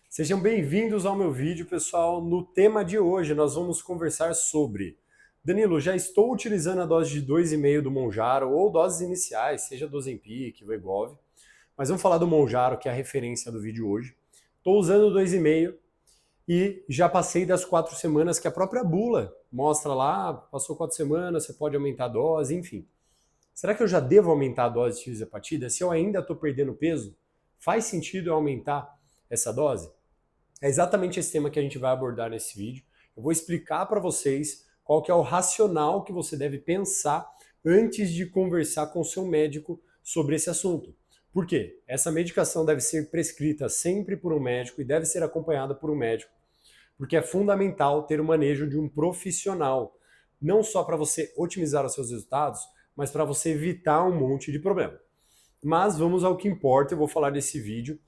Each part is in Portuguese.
Sejam bem-vindos ao meu vídeo, pessoal. No tema de hoje, nós vamos conversar sobre... Danilo, já estou utilizando a dose de 2,5 do Monjaro ou doses iniciais, seja do Ozempic, Wegovy, mas vamos falar do Monjaro, que é a referência do vídeo hoje. Estou usando 2,5 e já passei das 4 semanas que a própria bula mostra lá, passou 4 semanas, você pode aumentar a dose, enfim. Será que eu já devo aumentar a dose de tirzepatida? Se eu ainda estou perdendo peso, faz sentido eu aumentar essa dose? É exatamente esse tema que a gente vai abordar nesse vídeo. Eu vou explicar para vocês qual que é o racional que você deve pensar antes de conversar com o seu médico sobre esse assunto. Por quê? Essa medicação deve ser prescrita sempre por um médico e deve ser acompanhada por um médico, porque é fundamental ter o manejo de um profissional, não só para você otimizar os seus resultados, mas para você evitar um monte de problema. Mas vamos ao que importa, eu vou falar desse vídeo.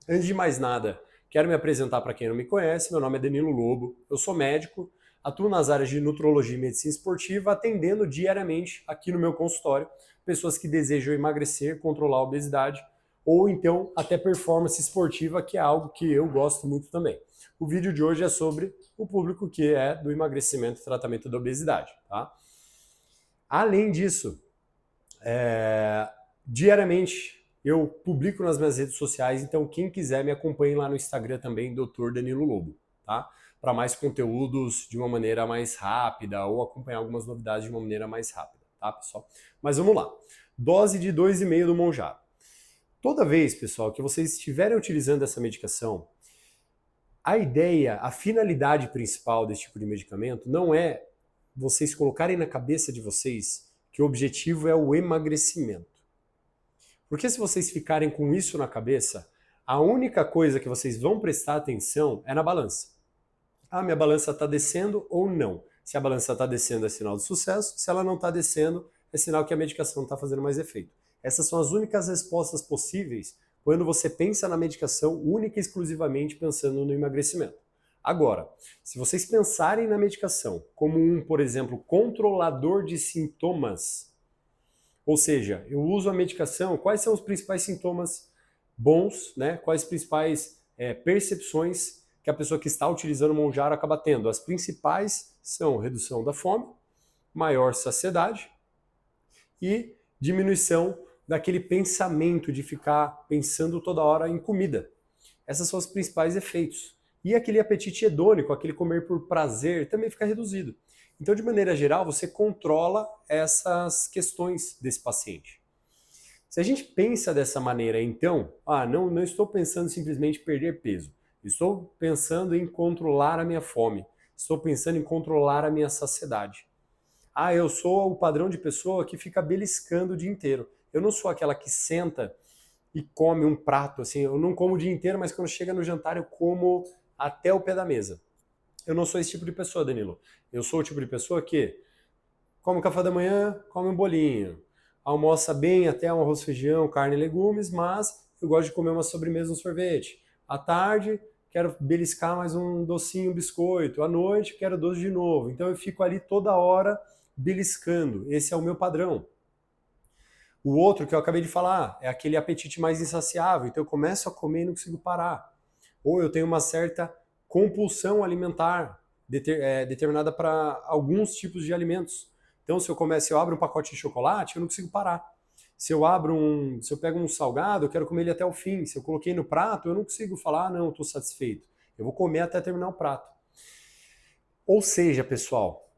Antes de mais nada, quero me apresentar para quem não me conhece. Meu nome é Danilo Lobo, eu sou médico, atuo nas áreas de nutrologia e medicina esportiva, atendendo diariamente aqui no meu consultório pessoas que desejam emagrecer, controlar a obesidade ou então até performance esportiva, que é algo que eu gosto muito também. O vídeo de hoje é sobre o público que é do emagrecimento e tratamento da obesidade. Tá? Além disso, diariamente eu publico nas minhas redes sociais, então quem quiser me acompanhe lá no Instagram também, Dr. Danilo Lobo, tá? Para mais conteúdos de uma maneira mais rápida ou acompanhar algumas novidades de uma maneira mais rápida, tá, pessoal? Mas vamos lá. Dose de 2,5 do Monjaro. Toda vez, pessoal, que vocês estiverem utilizando essa medicação, a ideia, a finalidade principal desse tipo de medicamento não é vocês colocarem na cabeça de vocês que o objetivo é o emagrecimento. Porque se vocês ficarem com isso na cabeça, a única coisa que vocês vão prestar atenção é na balança. Ah, minha balança está descendo ou não? Se a balança está descendo é sinal de sucesso, se ela não está descendo é sinal que a medicação não está fazendo mais efeito. Essas são as únicas respostas possíveis quando você pensa na medicação única e exclusivamente pensando no emagrecimento. Agora, se vocês pensarem na medicação como por exemplo, controlador de sintomas, ou seja, eu uso a medicação, quais são os principais sintomas bons, né? Quais as principais percepções que a pessoa que está utilizando o Monjaro acaba tendo? As principais são redução da fome, maior saciedade e diminuição daquele pensamento de ficar pensando toda hora em comida. Esses são os principais efeitos. E aquele apetite hedônico, aquele comer por prazer, também fica reduzido. Então, de maneira geral, você controla essas questões desse paciente. Se a gente pensa dessa maneira, então, não estou pensando simplesmente em perder peso. Estou pensando em controlar a minha fome. Estou pensando em controlar a minha saciedade. Eu sou o padrão de pessoa que fica beliscando o dia inteiro. Eu não sou aquela que senta e come um prato, assim, eu não como o dia inteiro, mas quando chega no jantar eu como até o pé da mesa. Eu não sou esse tipo de pessoa, Danilo. Eu sou o tipo de pessoa que come café da manhã, come um bolinho, almoça bem até um arroz, feijão, carne e legumes, mas eu gosto de comer uma sobremesa, um sorvete. À tarde, quero beliscar mais um docinho, um biscoito. À noite, quero doce de novo. Então eu fico ali toda hora beliscando. Esse é o meu padrão. O outro que eu acabei de falar é aquele apetite mais insaciável. Então eu começo a comer e não consigo parar. Ou eu tenho uma certa compulsão alimentar determinada para alguns tipos de alimentos. Então se eu abro um pacote de chocolate, eu não consigo parar. Se eu pego um salgado, eu quero comer ele até o fim. Se eu coloquei no prato, eu não consigo falar, não, estou satisfeito. Eu vou comer até terminar o prato. Ou seja, pessoal,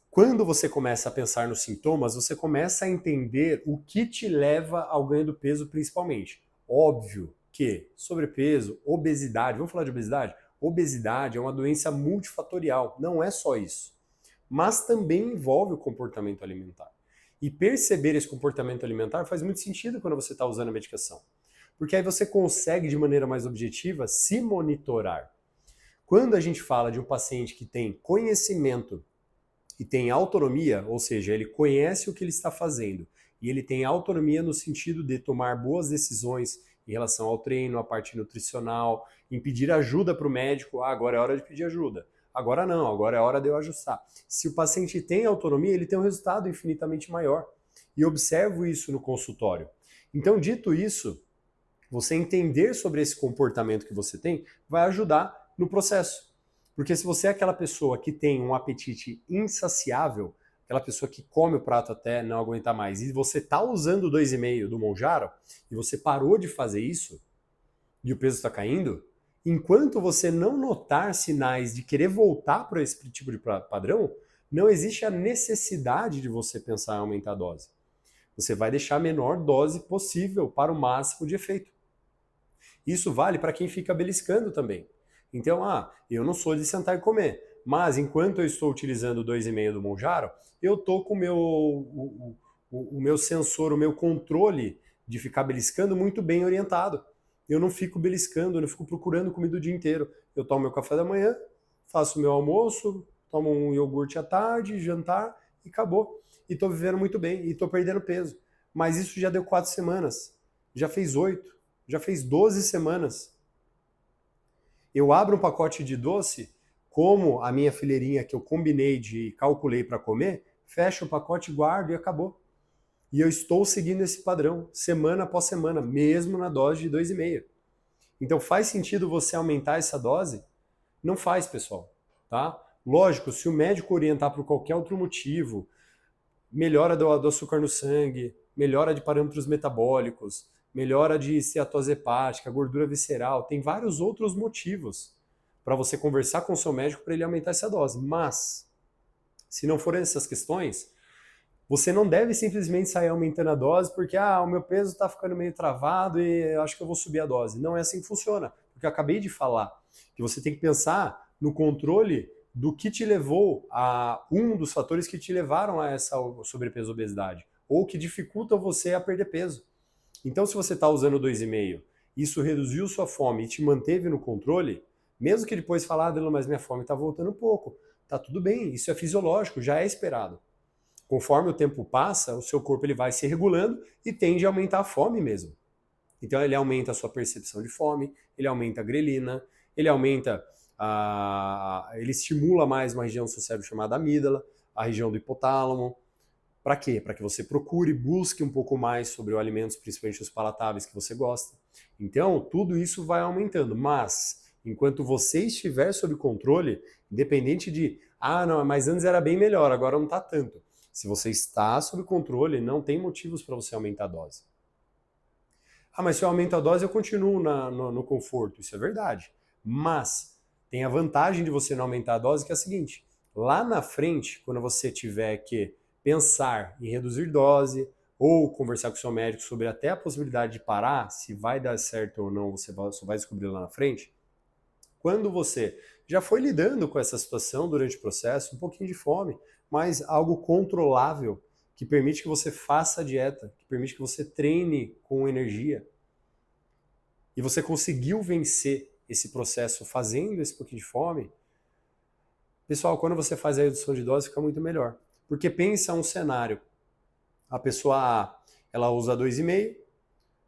quando você começa a pensar nos sintomas, você começa a entender o que te leva ao ganho do peso principalmente. Óbvio que sobrepeso, obesidade, vamos falar de obesidade? Obesidade é uma doença multifatorial, não é só isso. Mas também envolve o comportamento alimentar. E perceber esse comportamento alimentar faz muito sentido quando você está usando a medicação. Porque aí você consegue, de maneira mais objetiva, se monitorar. Quando a gente fala de um paciente que tem conhecimento e tem autonomia, ou seja, ele conhece o que ele está fazendo e ele tem autonomia no sentido de tomar boas decisões em relação ao treino, à parte nutricional, em pedir ajuda para o médico. Agora é hora de pedir ajuda. Agora não, agora é hora de eu ajustar. Se o paciente tem autonomia, ele tem um resultado infinitamente maior. E observo isso no consultório. Então, dito isso, Você entender sobre esse comportamento que você tem vai ajudar no processo. Porque se você é aquela pessoa que tem um apetite insaciável, aquela pessoa que come o prato até não aguentar mais, e você está usando o 2,5 do Monjaro, e você parou de fazer isso, e o peso está caindo, enquanto você não notar sinais de querer voltar para esse tipo de padrão, não existe a necessidade de você pensar em aumentar a dose. Você vai deixar a menor dose possível para o máximo de efeito. Isso vale para quem fica beliscando também. Então, eu não sou de sentar e comer, mas enquanto eu estou utilizando o 2,5 do Monjaro, eu estou com o meu sensor, o meu controle de ficar beliscando muito bem orientado. Eu não fico beliscando, eu não fico procurando comida o dia inteiro. Eu tomo meu café da manhã, faço meu almoço, tomo um iogurte à tarde, jantar e acabou. E estou vivendo muito bem e estou perdendo peso. Mas isso já deu 4 semanas, já fez 8, já fez 12 semanas. Eu abro um pacote de doce, como a minha fileirinha que eu combinei de calculei para comer, fecho o pacote, guardo e acabou. E eu estou seguindo esse padrão, semana após semana, mesmo na dose de 2,5. Então faz sentido você aumentar essa dose? Não faz, pessoal, tá? Lógico, se o médico orientar por qualquer outro motivo, melhora do açúcar no sangue, melhora de parâmetros metabólicos, melhora de steatose hepática, gordura visceral, tem vários outros motivos para você conversar com o seu médico para ele aumentar essa dose. Mas, se não forem essas questões, você não deve simplesmente sair aumentando a dose porque o meu peso está ficando meio travado e eu acho que eu vou subir a dose. Não é assim que funciona. Porque eu acabei de falar que você tem que pensar no controle do que te levou a um dos fatores que te levaram a essa sobrepeso obesidade ou que dificultam você a perder peso. Então, se você está usando 2,5, isso reduziu sua fome e te manteve no controle, mesmo que depois falar, mas minha fome está voltando um pouco, tá tudo bem, isso é fisiológico, já é esperado. Conforme o tempo passa, o seu corpo ele vai se regulando e tende a aumentar a fome mesmo. Então ele aumenta a sua percepção de fome, ele aumenta a grelina, ele estimula mais uma região do seu cérebro chamada amígdala, a região do hipotálamo. Para quê? Para que você procure, busque um pouco mais sobre os alimentos, principalmente os palatáveis que você gosta. Então, tudo isso vai aumentando, mas enquanto você estiver sob controle, independente de, não, mas antes era bem melhor, agora não está tanto. Se você está sob controle, não tem motivos para você aumentar a dose. Mas se eu aumento a dose, eu continuo no conforto. Isso é verdade. Mas tem a vantagem de você não aumentar a dose, que é a seguinte: lá na frente, quando você tiver que pensar em reduzir dose ou conversar com o seu médico sobre até a possibilidade de parar, se vai dar certo ou não, você só vai descobrir lá na frente. Quando você já foi lidando com essa situação durante o processo, um pouquinho de fome, mas algo controlável, que permite que você faça a dieta, que permite que você treine com energia, e você conseguiu vencer esse processo fazendo esse pouquinho de fome, pessoal, quando você faz a redução de dose, fica muito melhor. Porque pensa um cenário, a pessoa ela usa 2,5,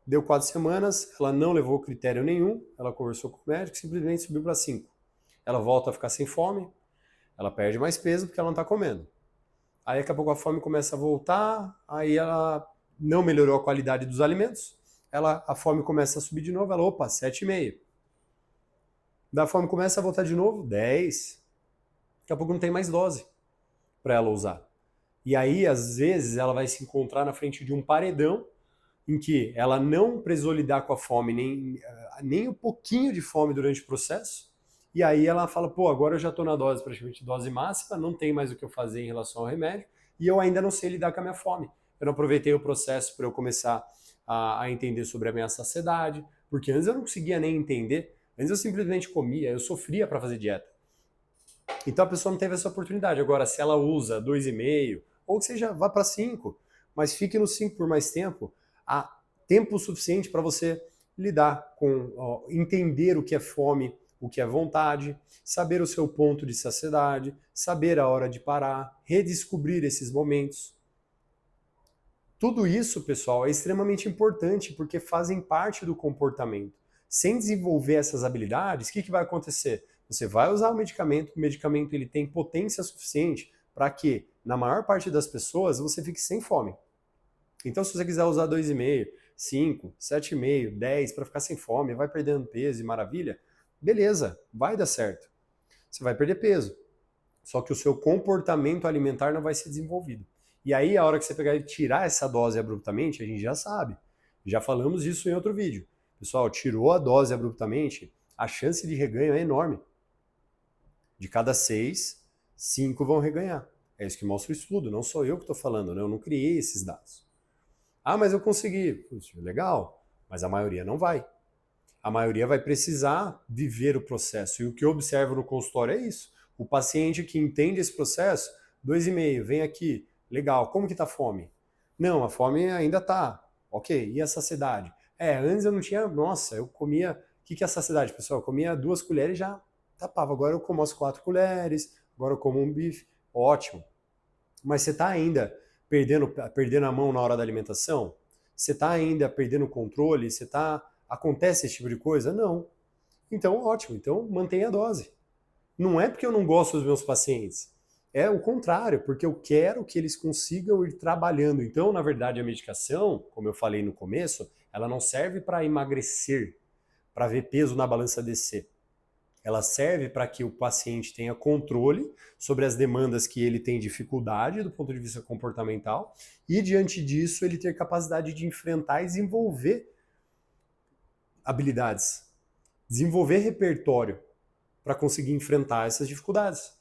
deu 4 semanas, ela não levou critério nenhum, ela conversou com o médico, simplesmente subiu para 5. Ela volta a ficar sem fome, ela perde mais peso porque ela não está comendo. Aí daqui a pouco a fome começa a voltar, aí ela não melhorou a qualidade dos alimentos, a fome começa a subir de novo, ela, 7,5. Da fome começa a voltar de novo, 10. Daqui a pouco não tem mais dose para ela usar. E aí, às vezes, ela vai se encontrar na frente de um paredão em que ela não precisou lidar com a fome, nem um pouquinho de fome durante o processo, e aí ela fala, agora eu já estou na dose, praticamente dose máxima, não tem mais o que eu fazer em relação ao remédio, e eu ainda não sei lidar com a minha fome. Eu não aproveitei o processo para eu começar a entender sobre a minha saciedade, porque antes eu não conseguia nem entender, antes eu simplesmente comia, eu sofria para fazer dieta. Então a pessoa não teve essa oportunidade. Agora, se ela usa 2,5, ou que seja, vá para 5, mas fique no 5 por mais tempo, há tempo suficiente para você lidar com, entender o que é fome, o que é vontade, saber o seu ponto de saciedade, saber a hora de parar, redescobrir esses momentos. Tudo isso, pessoal, é extremamente importante porque fazem parte do comportamento. Sem desenvolver essas habilidades, o que vai acontecer? Você vai usar o medicamento ele tem potência suficiente para que, na maior parte das pessoas, você fique sem fome. Então, se você quiser usar 2,5, 5, 7,5, 10 para ficar sem fome, vai perdendo peso e maravilha, beleza, vai dar certo. Você vai perder peso. Só que o seu comportamento alimentar não vai ser desenvolvido. E aí, a hora que você pegar e tirar essa dose abruptamente, a gente já sabe. Já falamos disso em outro vídeo. Pessoal, tirou a dose abruptamente, a chance de reganho é enorme. De cada 6, 5 vão reganhar. É isso que mostra o estudo, não sou eu que estou falando, né? Eu não criei esses dados. Ah, mas eu consegui. Puxa, legal, mas a maioria não vai. A maioria vai precisar viver o processo. E o que eu observo no consultório é isso. O paciente que entende esse processo, 2,5, vem aqui, legal, como que tá a fome? Não, a fome ainda tá. Ok, e a saciedade? Antes eu não tinha, nossa, eu comia, o que é a saciedade, pessoal? Eu comia 2 colheres e já tapava. Agora eu como as 4 colheres, agora eu como um bife, ótimo. Mas você tá ainda perdendo a mão na hora da alimentação? Você tá ainda perdendo o controle? Acontece esse tipo de coisa? Não. Então, ótimo. Então, mantenha a dose. Não é porque eu não gosto dos meus pacientes. É o contrário, porque eu quero que eles consigam ir trabalhando. Então, na verdade, a medicação, como eu falei no começo, ela não serve para emagrecer, para ver peso na balança descer. Ela serve para que o paciente tenha controle sobre as demandas que ele tem dificuldade do ponto de vista comportamental e, diante disso, ele ter capacidade de enfrentar e desenvolver habilidades, desenvolver repertório para conseguir enfrentar essas dificuldades.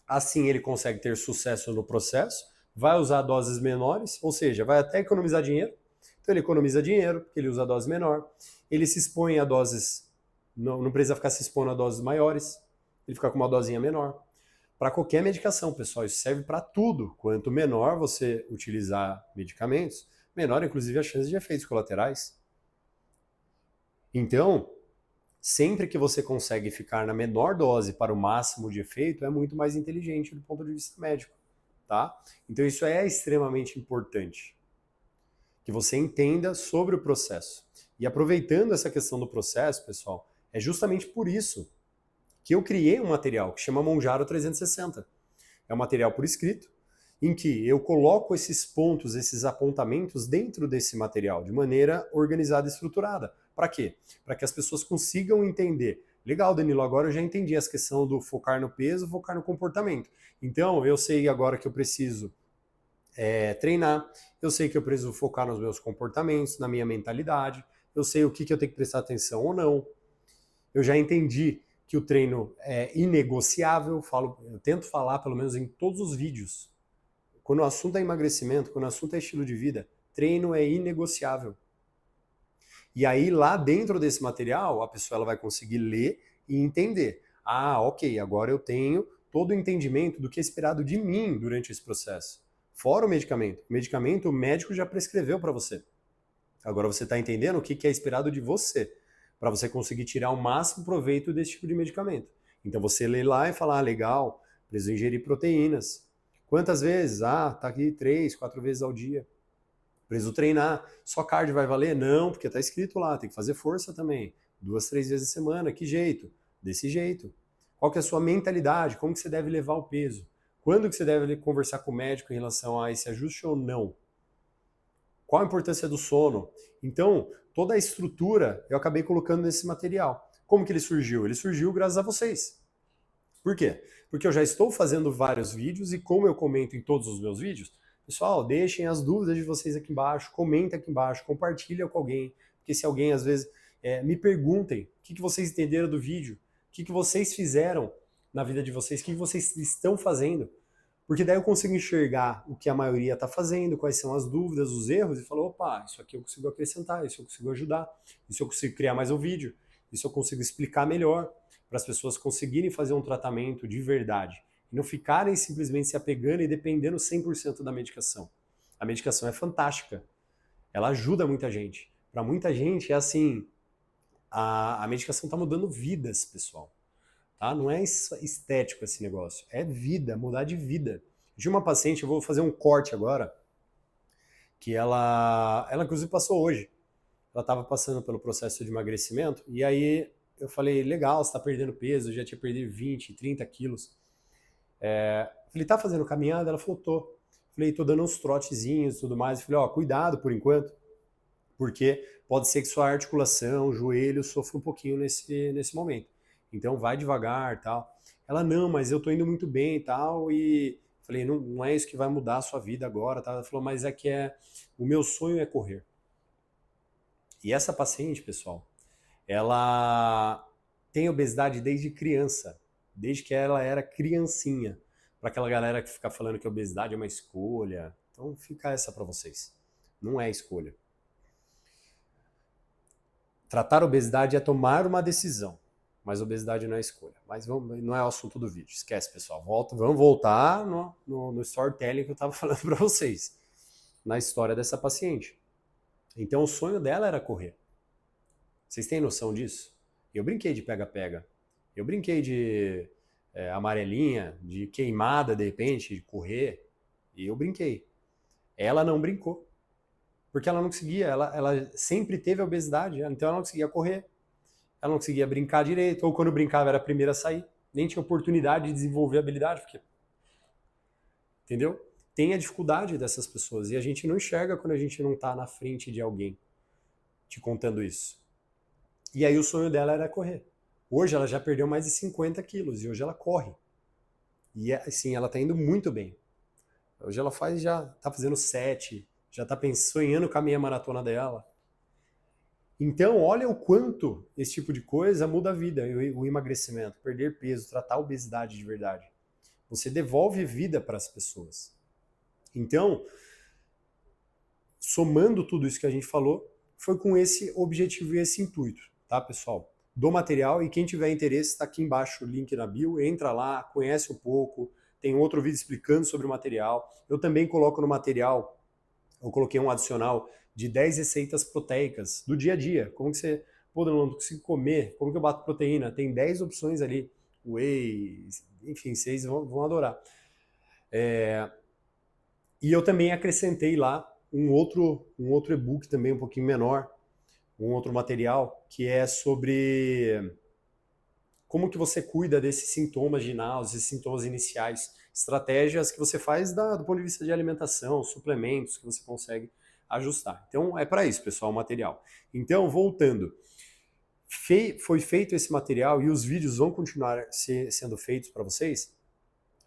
Assim ele consegue ter sucesso no processo, vai usar doses menores, ou seja, vai até economizar dinheiro. Então ele economiza dinheiro, porque ele usa dose menor. Ele se expõe a doses, não precisa ficar se expondo a doses maiores, ele fica com uma dosinha menor. Para qualquer medicação, pessoal, isso serve para tudo. Quanto menor você utilizar medicamentos, menor inclusive a chance de efeitos colaterais. Então, sempre que você consegue ficar na menor dose para o máximo de efeito, é muito mais inteligente do ponto de vista médico, tá? Então isso é extremamente importante, que você entenda sobre o processo. E aproveitando essa questão do processo, pessoal, é justamente por isso que eu criei um material que chama Monjaro 360. É um material por escrito, em que eu coloco esses pontos, esses apontamentos dentro desse material, de maneira organizada e estruturada. Para quê? Para que as pessoas consigam entender. Legal, Danilo, agora eu já entendi essa questão do focar no peso, focar no comportamento. Então, eu sei agora que eu preciso treinar, eu sei que eu preciso focar nos meus comportamentos, na minha mentalidade, eu sei o que eu tenho que prestar atenção ou não. Eu já entendi que o treino é inegociável, eu tento falar pelo menos em todos os vídeos. Quando o assunto é emagrecimento, quando o assunto é estilo de vida, treino é inegociável. E aí, lá dentro desse material, a pessoa ela vai conseguir ler e entender. Ah, ok, agora eu tenho todo o entendimento do que é esperado de mim durante esse processo. Fora o medicamento. O medicamento o médico já prescreveu para você. Agora você está entendendo o que é esperado de você, para você conseguir tirar o máximo proveito desse tipo de medicamento. Então você lê lá e fala, ah, legal, preciso ingerir proteínas. Quantas vezes? Ah, tá aqui 3, 4 vezes ao dia. Preciso treinar. Só cardio vai valer? Não, porque tá escrito lá, tem que fazer força também. 2, 3 vezes a semana. Que jeito? Desse jeito. Qual que é a sua mentalidade? Como que você deve levar o peso? Quando que você deve conversar com o médico em relação a esse ajuste ou não? Qual a importância do sono? Então, toda a estrutura eu acabei colocando nesse material. Como que ele surgiu? Ele surgiu graças a vocês. Por quê? Porque eu já estou fazendo vários vídeos e como eu comento em todos os meus vídeos, pessoal, deixem as dúvidas de vocês aqui embaixo, comenta aqui embaixo, compartilha com alguém, porque se alguém às vezes me perguntem o que vocês entenderam do vídeo, o que vocês fizeram na vida de vocês, o que vocês estão fazendo, porque daí eu consigo enxergar o que a maioria está fazendo, quais são as dúvidas, os erros, e falar, opa, isso aqui eu consigo acrescentar, isso eu consigo ajudar, isso eu consigo criar mais um vídeo, isso eu consigo explicar melhor, para as pessoas conseguirem fazer um tratamento de verdade, e não ficarem simplesmente se apegando e dependendo 100% da medicação. A medicação é fantástica, ela ajuda muita gente. Para muita gente é assim, a medicação está mudando vidas, pessoal. Tá? Não é estético esse negócio, é vida, mudar de vida. De uma paciente, eu vou fazer um corte agora, que ela inclusive passou hoje. Ela estava passando pelo processo de emagrecimento, e aí eu falei, legal, você está perdendo peso, eu já tinha perdido 20, 30 quilos. Falei, tá fazendo caminhada? Ela falou, tô. Falei, tô dando uns trotezinhos e tudo mais. Falei, ó, cuidado por enquanto, porque pode ser que sua articulação, joelho, sofra um pouquinho nesse momento. Então vai devagar, tal. Ela, não, mas eu tô indo muito bem e tal, e falei, não, não é isso que vai mudar a sua vida agora, tá? Ela falou, mas o meu sonho é correr. E essa paciente, pessoal, ela tem obesidade desde criança, desde que ela era criancinha. Para aquela galera que fica falando que a obesidade é uma escolha, então fica essa para vocês. Não é escolha. Tratar a obesidade é tomar uma decisão, mas obesidade não é escolha. Mas não é o assunto do vídeo, esquece, pessoal. Vamos voltar no storytelling que eu estava falando para vocês, na história dessa paciente. Então o sonho dela era correr. Vocês têm noção disso? Eu brinquei de pega-pega. Eu brinquei de amarelinha, de queimada de repente, de correr. E eu brinquei. Ela não brincou. Porque ela não conseguia, ela sempre teve obesidade, então ela não conseguia correr, ela não conseguia brincar direito, ou quando brincava era a primeira a sair, nem tinha oportunidade de desenvolver habilidade, porque, entendeu? Tem a dificuldade dessas pessoas, e a gente não enxerga quando a gente não está na frente de alguém te contando isso. E aí o sonho dela era correr. Hoje ela já perdeu mais de 50 quilos, e hoje ela corre. E assim, ela está indo muito bem. Hoje ela já está fazendo 7, já está sonhando com a meia maratona dela. Então, olha o quanto esse tipo de coisa muda a vida, o emagrecimento, perder peso, tratar a obesidade de verdade. Você devolve vida para as pessoas. Então, somando tudo isso que a gente falou, foi com esse objetivo e esse intuito, tá, pessoal? Do material, e quem tiver interesse, está aqui embaixo o link na bio, entra lá, conhece um pouco, tem outro vídeo explicando sobre o material. Eu também coloco no material, eu coloquei um adicional de 10 receitas proteicas do dia a dia. Como que você, pô, não consigo comer, como que eu bato proteína? Tem 10 opções ali, whey, enfim, vocês vão adorar. E eu também acrescentei lá um outro e-book também um pouquinho menor, um outro material, que é sobre como que você cuida desses sintomas de náusea, esses sintomas iniciais, estratégias que você faz do ponto de vista de alimentação, suplementos que você consegue ajustar. Então é para isso, pessoal, o material. Então, voltando, foi feito esse material e os vídeos vão continuar sendo feitos para vocês,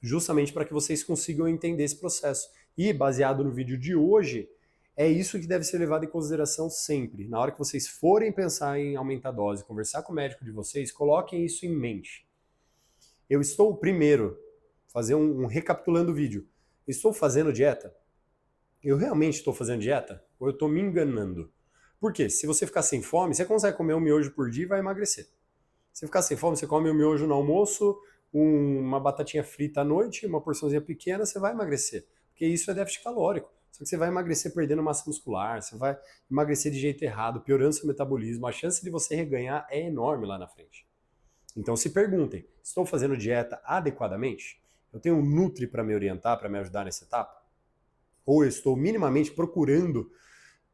justamente para que vocês consigam entender esse processo. E baseado no vídeo de hoje, é isso que deve ser levado em consideração sempre. Na hora que vocês forem pensar em aumentar a dose, conversar com o médico de vocês, coloquem isso em mente. Eu estou, primeiro, fazer um recapitulando o vídeo. Estou fazendo dieta? Eu realmente estou fazendo dieta? Ou eu estou me enganando? Por quê? Se você ficar sem fome, você consegue comer um miojo por dia e vai emagrecer. Se ficar sem fome, você come um miojo no almoço, uma batatinha frita à noite, uma porçãozinha pequena, você vai emagrecer. Porque isso é déficit calórico. Só que você vai emagrecer perdendo massa muscular, você vai emagrecer de jeito errado, piorando seu metabolismo. A chance de você reganhar é enorme lá na frente. Então se perguntem, estou fazendo dieta adequadamente? Eu tenho um Nutri para me orientar, para me ajudar nessa etapa? Ou eu estou minimamente procurando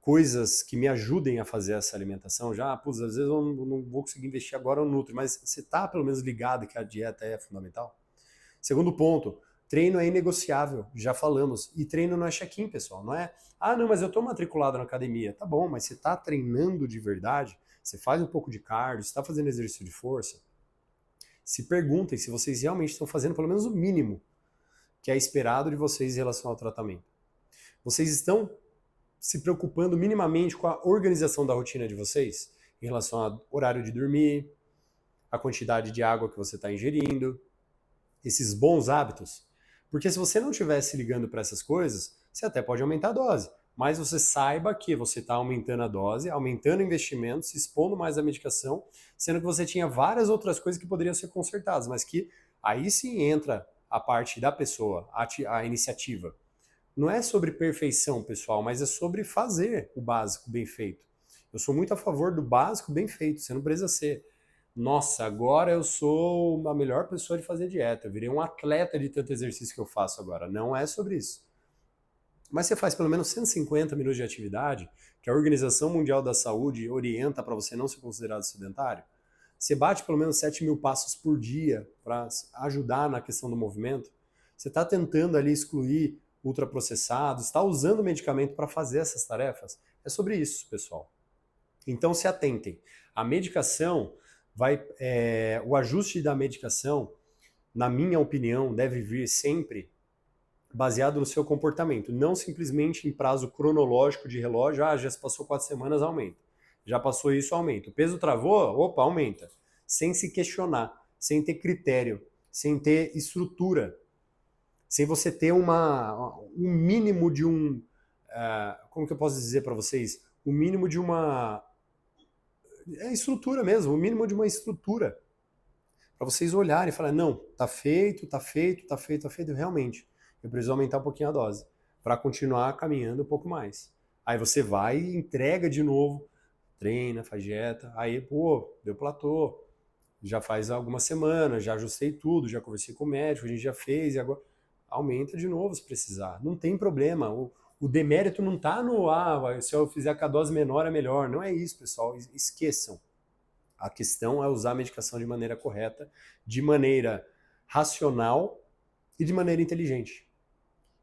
coisas que me ajudem a fazer essa alimentação? Já, às vezes eu não vou conseguir investir agora no Nutri, mas você está pelo menos ligado que a dieta é fundamental? Segundo ponto, treino é inegociável, já falamos. E treino não é check-in, pessoal, não é, não, mas eu estou matriculado na academia. Tá bom, mas você está treinando de verdade? Você faz um pouco de cardio, você está fazendo exercício de força? Se perguntem se vocês realmente estão fazendo pelo menos o mínimo que é esperado de vocês em relação ao tratamento. Vocês estão se preocupando minimamente com a organização da rotina de vocês em relação ao horário de dormir, a quantidade de água que você está ingerindo, esses bons hábitos? Porque se você não estiver se ligando para essas coisas, você até pode aumentar a dose, mas você saiba que você está aumentando a dose, aumentando o investimento, se expondo mais à medicação, sendo que você tinha várias outras coisas que poderiam ser consertadas, mas que aí sim entra a parte da pessoa, a iniciativa. Não é sobre perfeição, pessoal, mas é sobre fazer o básico bem feito. Eu sou muito a favor do básico bem feito, você não precisa ser, nossa, agora eu sou a melhor pessoa de fazer dieta, eu virei um atleta de tanto exercício que eu faço agora. Não é sobre isso. Mas você faz pelo menos 150 minutos de atividade, que a Organização Mundial da Saúde orienta para você não ser considerado sedentário. Você bate pelo menos 7.000 passos por dia para ajudar na questão do movimento. Você está tentando ali excluir ultraprocessados, está usando medicamento para fazer essas tarefas. É sobre isso, pessoal. Então se atentem. A medicação o ajuste da medicação, na minha opinião, deve vir sempre baseado no seu comportamento, não simplesmente em prazo cronológico de relógio, já se passou 4 semanas, aumenta. Já passou isso, aumenta. O peso travou, opa, aumenta. Sem se questionar, sem ter critério, sem ter estrutura, sem você ter um mínimo de como que eu posso dizer para vocês? O mínimo de uma estrutura mesmo, o mínimo de uma estrutura para vocês olharem e falar, não, tá feito, tá feito, tá feito, tá feito, realmente. Eu preciso aumentar um pouquinho a dose para continuar caminhando um pouco mais. Aí você vai e entrega de novo, treina, faz dieta, aí, pô, deu platô, já faz algumas semanas, já ajustei tudo, já conversei com o médico, a gente já fez, e agora aumenta de novo se precisar. Não tem problema. O demérito não está no, se eu fizer com a dose menor é melhor. Não é isso, pessoal. Esqueçam. A questão é usar a medicação de maneira correta, de maneira racional e de maneira inteligente.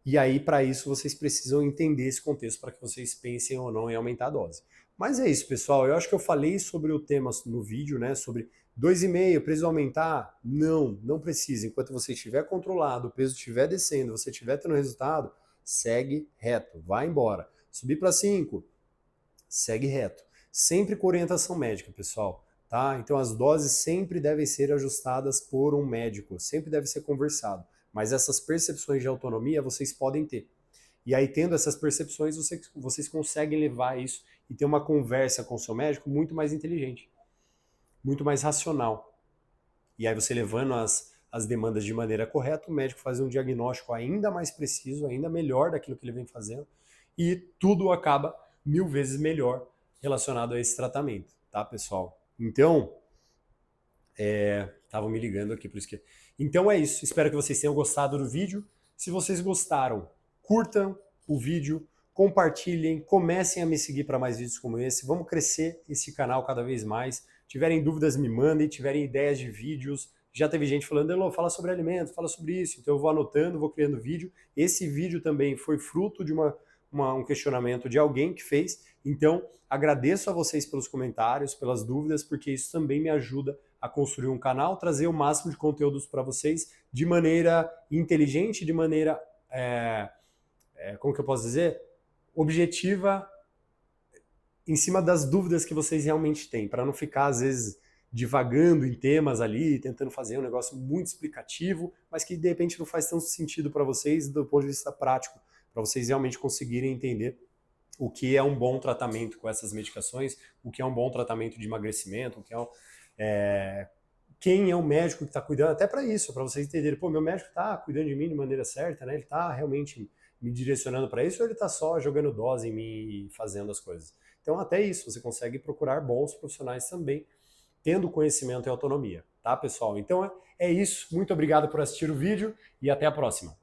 E aí, para isso, vocês precisam entender esse contexto para que vocês pensem ou não em aumentar a dose. Mas é isso, pessoal. Eu acho que eu falei sobre o tema no vídeo, né? Sobre 2,5, preciso aumentar? Não, não precisa. Enquanto você estiver controlado, o peso estiver descendo, você estiver tendo resultado, segue reto, vai embora. Subir para 5, segue reto. Sempre com orientação médica, pessoal. Tá? Então as doses sempre devem ser ajustadas por um médico, sempre deve ser conversado. Mas essas percepções de autonomia vocês podem ter. E aí, tendo essas percepções, vocês conseguem levar isso e ter uma conversa com o seu médico muito mais inteligente, muito mais racional. E aí você levando as demandas de maneira correta, o médico faz um diagnóstico ainda mais preciso, ainda melhor daquilo que ele vem fazendo, e tudo acaba 1000 vezes melhor relacionado a esse tratamento, tá, pessoal? Então, estavam me ligando aqui, por isso que... Então é isso, espero que vocês tenham gostado do vídeo. Se vocês gostaram, curtam o vídeo, compartilhem, comecem a me seguir para mais vídeos como esse. Vamos crescer esse canal cada vez mais. Tiverem dúvidas, me mandem. Tiverem ideias de vídeos. Já teve gente falando, Elô, fala sobre alimento, fala sobre isso. Então eu vou anotando, vou criando vídeo. Esse vídeo também foi fruto de um questionamento de alguém que fez. Então agradeço a vocês pelos comentários, pelas dúvidas, porque isso também me ajuda a construir um canal, trazer o máximo de conteúdos para vocês de maneira inteligente, de maneira, como que eu posso dizer? Objetiva, em cima das dúvidas que vocês realmente têm, para não ficar, às vezes, divagando em temas ali, tentando fazer um negócio muito explicativo, mas que, de repente, não faz tanto sentido para vocês do ponto de vista prático, para vocês realmente conseguirem entender o que é um bom tratamento com essas medicações, o que é um bom tratamento de emagrecimento, o que quem é o médico que está cuidando, até para isso, para vocês entenderem, pô, meu médico está cuidando de mim de maneira certa, né? Ele está realmente me direcionando para isso ou ele está só jogando dose em mim e fazendo as coisas? Então até isso, você consegue procurar bons profissionais também, tendo conhecimento e autonomia, tá, pessoal? Então é isso, muito obrigado por assistir o vídeo e até a próxima.